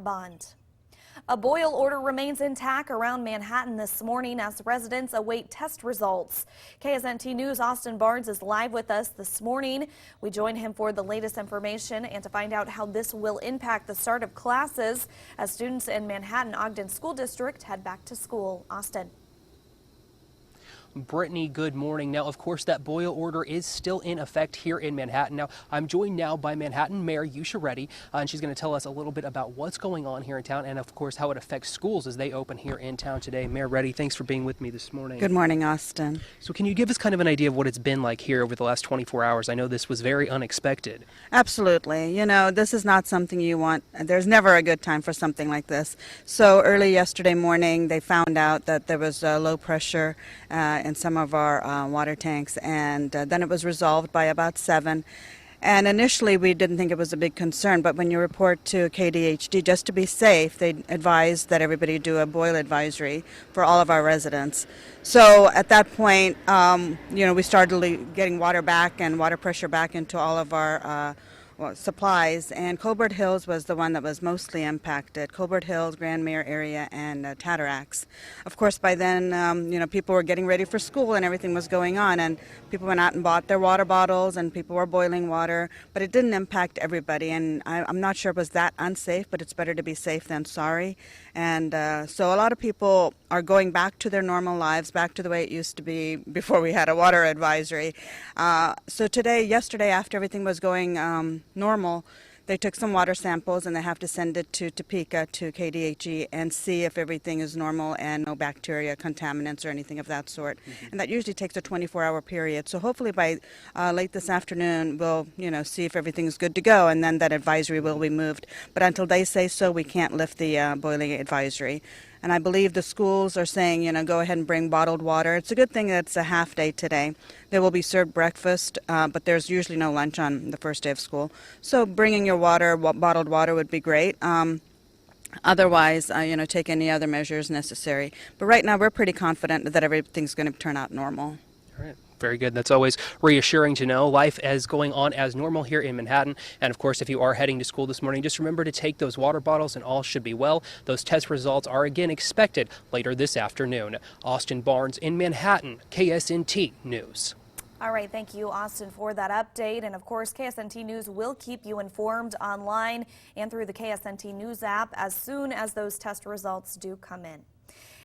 bond. A boil order remains intact around Manhattan this morning as residents await test results. KSNT News' Austin Barnes is live with us this morning. We join him for the latest information and to find out how this will impact the start of classes as students in Manhattan-Ogden School District head back to school. Austin. Brittany, good morning. Now, of course, that boil order is still in effect here in Manhattan. Now, I'm joined now by Manhattan Mayor Reddi, and she's going to tell us a little bit about what's going on here in town and, of course, how it affects schools as they open here in town today. Mayor Reddi, thanks for being with me this morning. Good morning, Austin. So can you give us kind of an idea of what it's been like here over the last 24 hours? I know this was very unexpected. Absolutely. You know, this is not something you want. There's never a good time for something like this. So early yesterday morning, they found out that there was low pressure in some of our water tanks, and then it was resolved by about 7. And initially we didn't think it was a big concern, but when you report to KDHD, just to be safe, they advised that everybody do a boil advisory for all of our residents. So at that point, we started getting water back and water pressure back into all of our supplies, and Colbert Hills was the one that was mostly impacted. Colbert Hills, Grand Mayor area, and Tattarax. Of course, by then, people were getting ready for school and everything was going on, and people went out and bought their water bottles, and people were boiling water, but it didn't impact everybody, and I'm not sure it was that unsafe, but it's better to be safe than sorry. And so a lot of people are going back to their normal lives, back to the way it used to be before we had a water advisory. So yesterday, after everything was going normal, they took some water samples and they have to send it to Topeka to KDHE and see if everything is normal and no bacteria, contaminants, or anything of that sort. And that usually takes a 24-hour period. So hopefully by late this afternoon, we'll see if everything's good to go, and then that advisory will be moved. But until they say so, we can't lift the boiling advisory. And I believe the schools are saying, go ahead and bring bottled water. It's a good thing that it's a half day today. They will be served breakfast, but there's usually no lunch on the first day of school. So bringing your bottled water would be great. Otherwise, take any other measures necessary. But right now, we're pretty confident that everything's going to turn out normal. All right. Very good. That's always reassuring to know. Life is going on as normal here in Manhattan. And of course, if you are heading to school this morning, just remember to take those water bottles and all should be well. Those test results are again expected later this afternoon. Austin Barnes in Manhattan, KSNT News. All right, thank you, Austin, for that update. And of course, KSNT News will keep you informed online and through the KSNT News app as soon as those test results do come in.